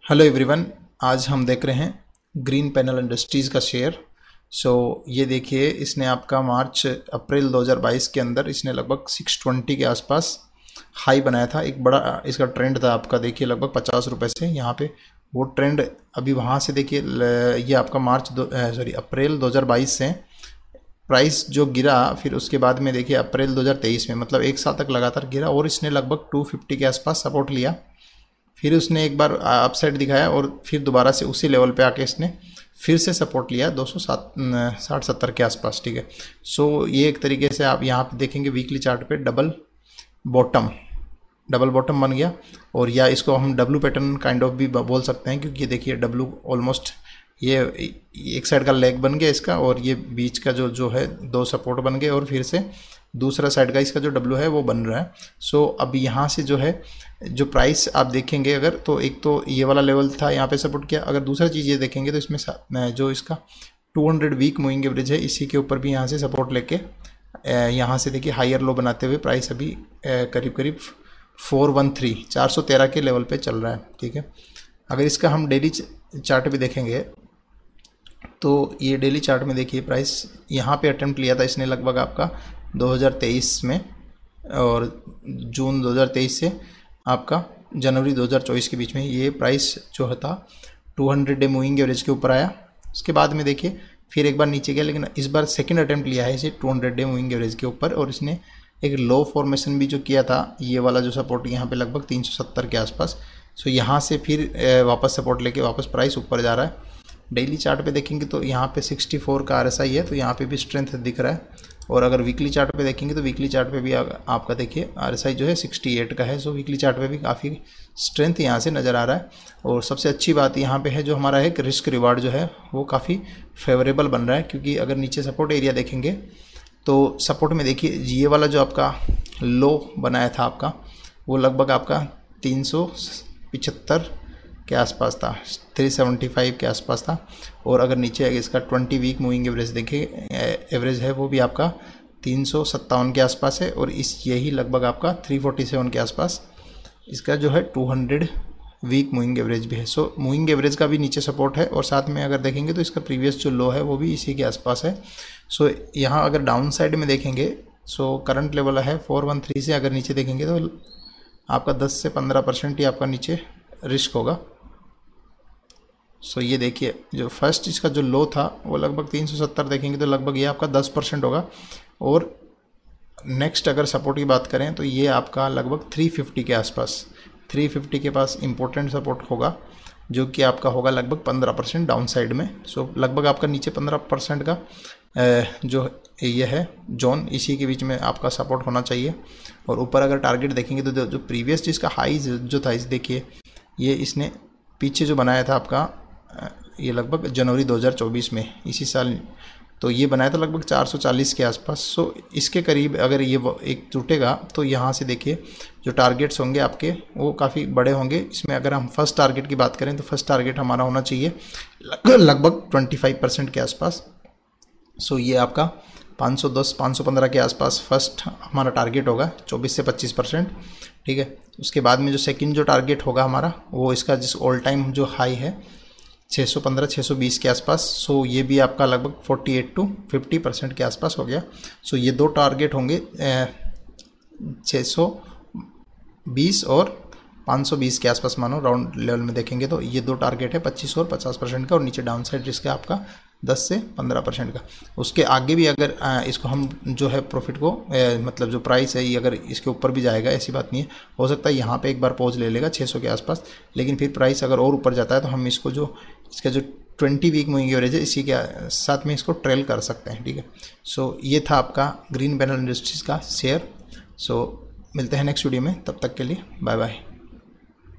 Hello everyone, आज हम देख रहे हैं ग्रीन पैनल इंडस्ट्रीज़ का शेयर। ये देखिए, इसने आपका मार्च अप्रैल 2022 के अंदर इसने लगभग 620 के आसपास हाई बनाया था। एक बड़ा इसका ट्रेंड था आपका, देखिए लगभग 50 रुपये से यहाँ पे वो ट्रेंड अभी वहाँ से देखिए ये आपका अप्रैल 2022 से प्राइस जो गिरा, फिर उसके बाद में देखिए अप्रैल 2023 में मतलब एक साल तक लगातार गिरा और इसने लगभग 250 के आसपास सपोर्ट लिया। फिर उसने एक बार अपसाइड दिखाया और फिर दोबारा से उसी लेवल पे आके इसने फिर से सपोर्ट लिया 260-70 के आसपास। ठीक है, ये एक तरीके से आप यहाँ पे देखेंगे वीकली चार्ट पे डबल बॉटम बन गया, और या इसको हम डब्लू पैटर्न काइंड ऑफ भी बोल सकते हैं, क्योंकि देखिए डब्लू ऑलमोस्ट ये एक साइड का लेग बन गया इसका, और ये बीच का जो है दो सपोर्ट बन गए, और फिर से दूसरा साइड का इसका जो डब्लू है वो बन रहा है। अब यहाँ से जो है जो प्राइस आप देखेंगे अगर, तो एक तो ये वाला लेवल था यहाँ पे सपोर्ट किया। अगर दूसरा चीज़ ये देखेंगे तो इसमें जो इसका 200 वीक मूविंग एवरेज है, इसी के ऊपर भी यहाँ से सपोर्ट लेके यहाँ से देखिए हायर लो बनाते हुए प्राइस अभी करीब 413 के लेवल पे चल रहा है। ठीक है, अगर इसका हम डेली चार्ट भी देखेंगे तो ये डेली चार्ट में देखिए प्राइस यहाँ पे अटेम्प्ट लिया था इसने लगभग आपका 2023 में, और जून 2023 से आपका जनवरी 2024 के बीच में ये प्राइस जो था 200 डे मूविंग एवरेज के ऊपर आया। उसके बाद में देखिए फिर एक बार नीचे गया, लेकिन इस बार सेकंड अटेम्प्ट लिया है इसे 200 डे मूविंग एवरेज के ऊपर, और इसने एक लो फॉर्मेशन भी जो किया था, ये वाला जो सपोर्ट यहाँ पे लगभग 370 के आसपास। यहाँ से फिर वापस सपोर्ट लेके वापस प्राइस ऊपर जा रहा है। डेली चार्ट पे देखेंगे तो यहाँ पे 64 का RSI है, तो यहाँ पे भी स्ट्रेंथ दिख रहा है। और अगर वीकली चार्ट पे देखेंगे तो वीकली चार्ट पे भी आपका देखिए RSI जो है 68 का है। वीकली चार्ट पे भी काफ़ी स्ट्रेंथ यहाँ से नज़र आ रहा है। और सबसे अच्छी बात यहाँ पे है जो हमारा एक रिस्क रिवार्ड जो है वो काफ़ी फेवरेबल बन रहा है, क्योंकि अगर नीचे सपोर्ट एरिया देखेंगे तो सपोर्ट में देखिए ये वाला जो आपका लो बनाया था आपका, वो लगभग आपका 375 के आसपास था, 375 के आसपास था। और अगर नीचे इसका 20 वीक मूविंग एवरेज देखिए, एवरेज है वो भी आपका 357 के आसपास है, और यही लगभग आपका 347 के आसपास इसका जो है 200 वीक मूविंग एवरेज भी है। मूविंग एवरेज का भी नीचे सपोर्ट है, और साथ में अगर देखेंगे तो इसका प्रीवियस जो लो है वो भी इसी के आसपास है। यहाँ अगर डाउन साइड में देखेंगे करंट लेवल है 413 से, अगर नीचे देखेंगे तो आपका 10 से 15% ही आपका नीचे रिस्क होगा। ये देखिए जो फर्स्ट इसका जो लो था वो लगभग 370 देखेंगे तो लगभग ये आपका 10% होगा। और नेक्स्ट अगर सपोर्ट की बात करें तो ये आपका लगभग 350 के आसपास, 350 के पास इम्पोर्टेंट सपोर्ट होगा, जो कि आपका होगा लगभग 15% डाउन साइड में। लगभग आपका नीचे 15% का जो ये है जोन, इसी के बीच में आपका सपोर्ट होना चाहिए। और ऊपर अगर टारगेट देखेंगे तो जो प्रीवियस जिसका हाई जो था, इस देखिए ये इसने पीछे जो बनाया था आपका, ये लगभग जनवरी 2024 में इसी साल, तो ये बनाया था लगभग 440 के आसपास। इसके करीब अगर ये एक टूटेगा तो यहाँ से देखिए जो टारगेट्स होंगे आपके वो काफ़ी बड़े होंगे। इसमें अगर हम फर्स्ट टारगेट की बात करें तो फर्स्ट टारगेट हमारा होना चाहिए लगभग 25% के आसपास। ये आपका 510-515 के आसपास फर्स्ट हमारा टारगेट होगा, 24 से 25%। ठीक है, उसके बाद में जो सेकंड जो टारगेट होगा हमारा, वो इसका जिस ऑल टाइम जो हाई है 615-620 के आसपास। ये भी आपका लगभग 48-50% के आसपास हो गया। ये दो टारगेट होंगे 620 और 520 के आसपास, मानो राउंड लेवल में देखेंगे तो ये दो टारगेट है 25 और 50% का, और नीचे डाउन साइड रिस्क है आपका 10 से 15% का। उसके आगे भी अगर इसको हम जो है प्रॉफिट को मतलब जो प्राइस है ये अगर इसके ऊपर भी जाएगा, ऐसी बात नहीं है, हो सकता है यहाँ पे एक बार पॉज ले लेगा 600 के आसपास, लेकिन फिर प्राइस अगर और ऊपर जाता है तो हम इसको इसका जो 20 वीक मूविंग एवरेज है इसी के साथ में इसको ट्रेल कर सकते हैं। ठीक है, ये था आपका ग्रीन पैनल इंडस्ट्रीज़ का शेयर। मिलते हैं नेक्स्ट वीडियो में, तब तक के लिए बाय बाय।